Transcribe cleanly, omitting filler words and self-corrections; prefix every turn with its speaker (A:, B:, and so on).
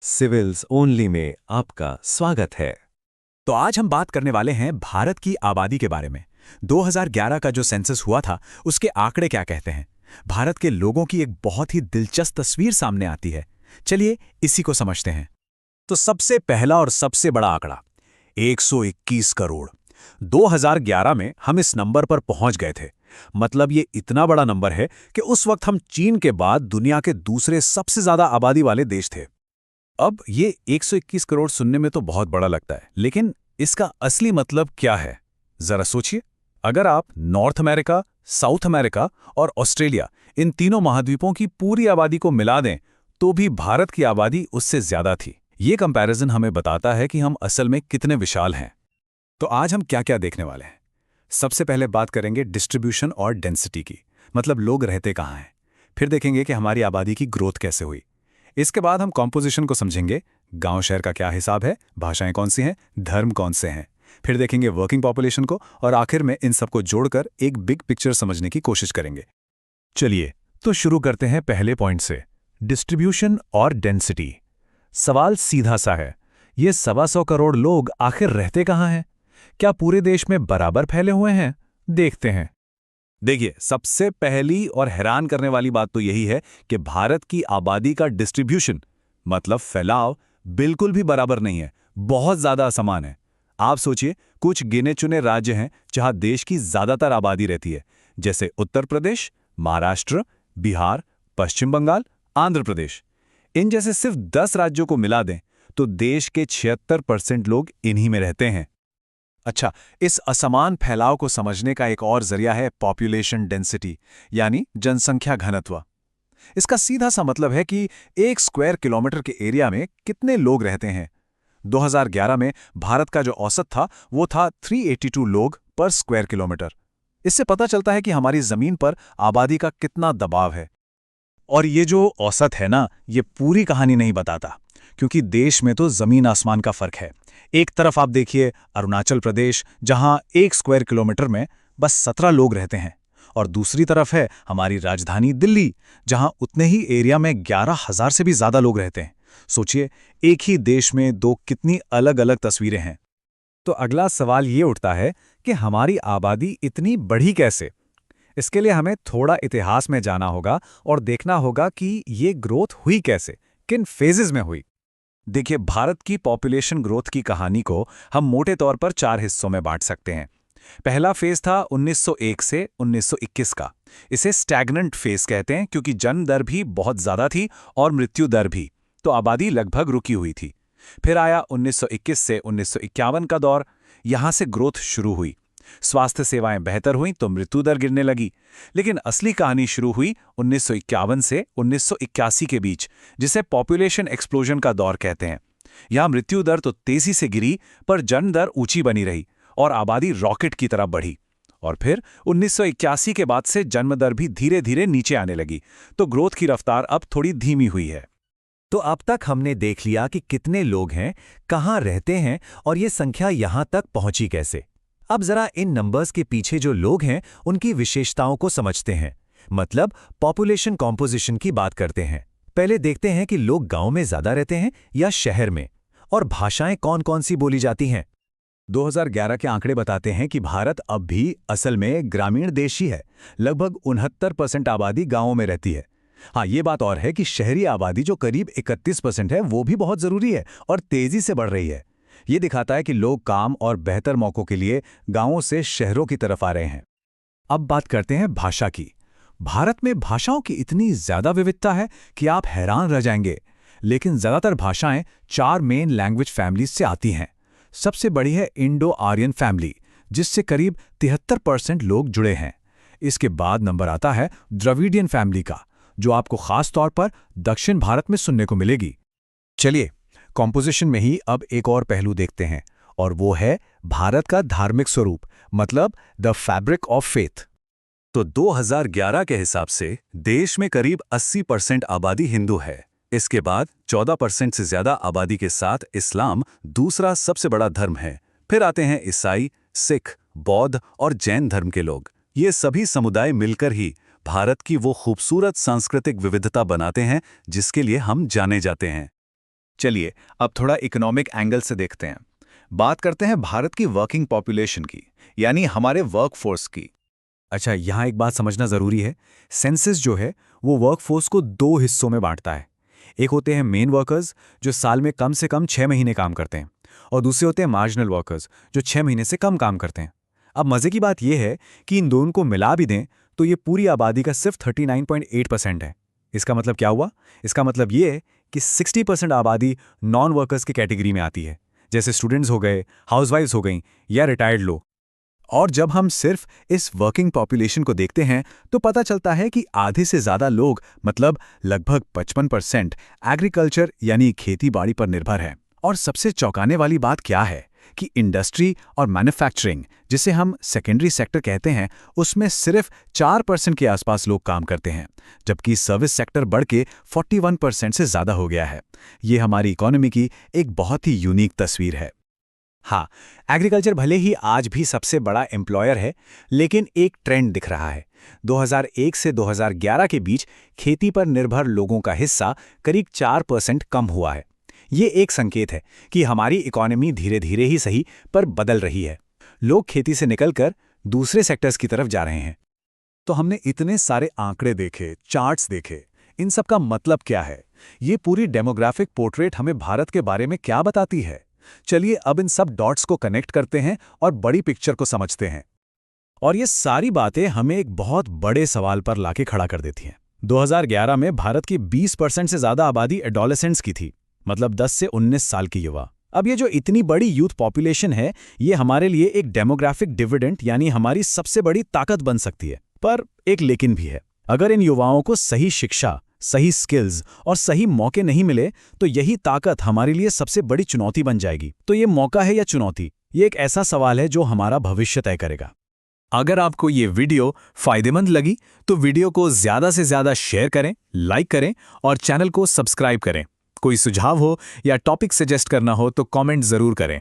A: Civils only में आपका स्वागत है।
B: तो आज हम बात करने वाले हैं भारत की आबादी के बारे में। 2011 का जो सेंसस हुआ था, उसके आंकड़े क्या कहते हैं। भारत के लोगों की एक बहुत ही दिलचस्प तस्वीर सामने आती है। चलिए इसी को समझते हैं। तो सबसे पहला और सबसे बड़ा आंकड़ा 121 करोड़। 2011 में हम इस नंबर पर पहुंच गए थे। मतलब ये इतना बड़ा नंबर है कि उस वक्त हम चीन के बाद दुनिया के दूसरे सबसे ज्यादा आबादी वाले देश थे। अब ये 121 करोड़ सुनने में तो बहुत बड़ा लगता है, लेकिन इसका असली मतलब क्या है? जरा सोचिए। अगर आप नॉर्थ अमेरिका, साउथ अमेरिका और ऑस्ट्रेलिया, इन तीनों महाद्वीपों की पूरी आबादी को मिला दें, तो भी भारत की आबादी उससे ज्यादा थी। ये कंपैरिजन हमें बताता है कि हम असल में कितने विशाल हैं। तो आज हम क्या क्या देखने वाले हैं? सबसे पहले बात करेंगे डिस्ट्रीब्यूशन और डेंसिटी की, मतलब लोग रहते कहाँ हैं। फिर देखेंगे कि हमारी आबादी की ग्रोथ कैसे हुई। इसके बाद हम कॉम्पोजिशन को समझेंगे, गांव शहर का क्या हिसाब है, भाषाएं कौन सी हैं, धर्म कौन से हैं। फिर देखेंगे वर्किंग पॉपुलेशन को, और आखिर में इन सबको जोड़कर एक बिग पिक्चर समझने की कोशिश करेंगे। चलिए तो शुरू करते हैं पहले पॉइंट से, डिस्ट्रीब्यूशन और डेंसिटी। सवाल सीधा सा है, ये 125 करोड़ लोग आखिर रहते कहाँ हैं? क्या पूरे देश में बराबर फैले हुए हैं? देखते हैं। देखिए, सबसे पहली और हैरान करने वाली बात तो यही है कि भारत की आबादी का डिस्ट्रीब्यूशन, मतलब फैलाव, बिल्कुल भी बराबर नहीं है, बहुत ज्यादा असमान है। आप सोचिए, कुछ गिने चुने राज्य हैं जहां देश की ज्यादातर आबादी रहती है, जैसे उत्तर प्रदेश, महाराष्ट्र, बिहार, पश्चिम बंगाल, आंध्र प्रदेश। इन जैसे सिर्फ 10 राज्यों को मिला दें तो देश के 76% लोग इन्हीं में रहते हैं। अच्छा, इस असमान फैलाव को समझने का एक और जरिया है पॉपुलेशन डेंसिटी, यानी जनसंख्या घनत्व। इसका सीधा सा मतलब है कि 1 स्क्वायर किलोमीटर के एरिया में कितने लोग रहते हैं। 2011 में भारत का जो औसत था वो था 382 लोग पर स्क्वायर किलोमीटर। इससे पता चलता है कि हमारी जमीन पर आबादी का कितना दबाव है। और ये जो औसत है ना, ये पूरी कहानी नहीं बताता, क्योंकि देश में तो जमीन आसमान का फर्क है। एक तरफ आप देखिए अरुणाचल प्रदेश, जहां 1 स्क्वायर किलोमीटर में बस 17 लोग रहते हैं, और दूसरी तरफ है हमारी राजधानी दिल्ली, जहां उतने ही एरिया में 11,000 से भी ज्यादा लोग रहते हैं। सोचिए, एक ही देश में दो कितनी अलग अलग तस्वीरें हैं। तो अगला सवाल ये उठता है कि हमारी आबादी इतनी बढ़ी कैसे? इसके लिए हमें थोड़ा इतिहास में जाना होगा और देखना होगा कि ये ग्रोथ हुई कैसे, किन फेजेस में हुई। देखिए, भारत की पॉपुलेशन ग्रोथ की कहानी को हम मोटे तौर पर 4 हिस्सों में बांट सकते हैं। पहला फेज था 1901 से 1921 का। इसे स्टैग्नेंट फेज कहते हैं, क्योंकि जन्म दर भी बहुत ज्यादा थी और मृत्यु दर भी, तो आबादी लगभग रुकी हुई थी। फिर आया 1921 से 1951 का दौर। यहां से ग्रोथ शुरू हुई, स्वास्थ्य सेवाएं बेहतर हुईं तो मृत्यु दर गिरने लगी। लेकिन असली कहानी शुरू हुई 1951 से 1981 के बीच, जिसे पॉपुलेशन एक्सप्लोजन का दौर कहते हैं। यहां मृत्यु दर तो तेजी से गिरी, पर जन्म दर ऊंची बनी रही और आबादी रॉकेट की तरह बढ़ी। और फिर 1981 के बाद से जन्म दर भी धीरे धीरे नीचे आने लगी, तो ग्रोथ की रफ्तार अब थोड़ी धीमी हुई है।
A: तो अब तक हमने देख लिया कि कितने लोग हैं, कहाँ रहते हैं और ये संख्या यहाँ तक पहुंची कैसे। अब जरा इन नंबर्स के पीछे जो लोग हैं उनकी विशेषताओं को समझते हैं, मतलब पॉपुलेशन कॉम्पोजिशन की बात करते हैं। पहले देखते हैं कि लोग गांव में ज्यादा रहते हैं या शहर में, और भाषाएं कौन कौन सी बोली जाती हैं।
B: 2011 के आंकड़े बताते हैं कि भारत अब भी असल में ग्रामीण देश ही है। लगभग 69% आबादी गांवों में रहती है। हाँ, ये बात और है कि शहरी आबादी जो करीब 31% है, वो भी बहुत जरूरी है और तेजी से बढ़ रही है। ये दिखाता है कि लोग काम और बेहतर मौकों के लिए गांवों से शहरों की तरफ आ रहे हैं। अब बात करते हैं भाषा की। भारत में भाषाओं की इतनी ज्यादा विविधता है कि आप हैरान रह जाएंगे। लेकिन ज्यादातर भाषाएं 4 मेन लैंग्वेज फैमिलीज से आती हैं। सबसे बड़ी है इंडो आर्यन फैमिली, जिससे करीब 73% लोग जुड़े हैं। इसके बाद नंबर आता है द्रविडियन फैमिली का, जो आपको खास तौर पर दक्षिण भारत में सुनने को मिलेगी। चलिए, कॉम्पोजिशन में ही अब एक और पहलू देखते हैं, और वो है भारत का धार्मिक स्वरूप, मतलब द फैब्रिक ऑफ फेथ। तो 2011 के हिसाब से देश में करीब 80% आबादी हिंदू है। इसके बाद 14% से ज्यादा आबादी के साथ इस्लाम दूसरा सबसे बड़ा धर्म है। फिर आते हैं ईसाई, सिख, बौद्ध और जैन धर्म के लोग। ये सभी समुदाय मिलकर ही भारत की वो खूबसूरत सांस्कृतिक विविधता बनाते हैं जिसके लिए हम जाने जाते हैं।
C: चलिए अब थोड़ा इकोनॉमिक एंगल से देखते हैं। बात करते हैं भारत की वर्किंग पॉपुलेशन की, यानी हमारे वर्कफोर्स की।
B: अच्छा, यहाँ एक बात समझना ज़रूरी है। सेंसस जो है वो वर्कफोर्स को दो हिस्सों में बांटता है। एक होते हैं मेन वर्कर्स, जो साल में कम से कम 6 महीने काम करते हैं, और दूसरे होते हैं मार्जिनल वर्कर्स, जो 6 महीने से कम काम करते हैं। अब मज़े की बात यह है कि इन दोनों को मिला भी दें तो ये पूरी आबादी का सिर्फ 39.8% है। इसका मतलब क्या हुआ? इसका मतलब ये है कि 60% आबादी नॉन वर्कर्स की कैटेगरी में आती है, जैसे स्टूडेंट्स हो गए, हाउसवाइफ्स हो गई या रिटायर्ड लोग। और जब हम सिर्फ इस वर्किंग पॉपुलेशन को देखते हैं तो पता चलता है कि आधे से ज़्यादा लोग, मतलब लगभग 55%, एग्रीकल्चर यानी खेती बाड़ी पर निर्भर हैं। और सबसे चौंकाने वाली बात क्या है कि इंडस्ट्री और मैन्युफैक्चरिंग, जिसे हम सेकेंडरी सेक्टर कहते हैं, उसमें सिर्फ 4% के आसपास लोग काम करते हैं, जबकि सर्विस सेक्टर बढ़ के 41% से ज़्यादा हो गया है। ये हमारी इकोनॉमी की एक बहुत ही यूनिक तस्वीर है।
A: हाँ, एग्रीकल्चर भले ही आज भी सबसे बड़ा एम्प्लॉयर है, लेकिन एक ट्रेंड दिख रहा है। 2001 से 2011 के बीच खेती पर निर्भर लोगों का हिस्सा करीब 4% कम हुआ है। ये एक संकेत है कि हमारी इकोनॉमी धीरे धीरे ही सही पर बदल रही है। लोग खेती से निकलकर दूसरे सेक्टर्स की तरफ जा रहे हैं।
C: तो हमने इतने सारे आंकड़े देखे, चार्ट्स देखे, इन सब का मतलब क्या है? ये पूरी डेमोग्राफिक पोर्ट्रेट हमें भारत के बारे में क्या बताती है? चलिए अब इन सब डॉट्स को कनेक्ट करते हैं और बड़ी पिक्चर को समझते हैं।
B: और ये सारी बातें हमें एक बहुत बड़े सवाल पर लाके खड़ा कर देती हैं। 2011 में भारत की 20% से ज़्यादा आबादी एडोलेसेंट्स की थी, मतलब 10 से 19 साल की युवा। अब ये जो इतनी बड़ी यूथ पॉपुलेशन है, ये हमारे लिए एक डेमोग्राफिक डिविडेंड यानी हमारी सबसे बड़ी ताकत बन सकती है। पर एक लेकिन भी है। अगर इन युवाओं को सही शिक्षा, सही स्किल्स और सही मौके नहीं मिले तो यही ताकत हमारे लिए सबसे बड़ी चुनौती बन जाएगी। तो ये मौका है या चुनौती, ये एक ऐसा सवाल है जो हमारा भविष्य तय करेगा। अगर आपको ये वीडियो फायदेमंद लगी तो वीडियो को ज़्यादा से ज़्यादा शेयर करें, लाइक करें और चैनल को सब्सक्राइब करें। कोई सुझाव हो या टॉपिक सजेस्ट करना हो तो कमेंट ज़रूर करें।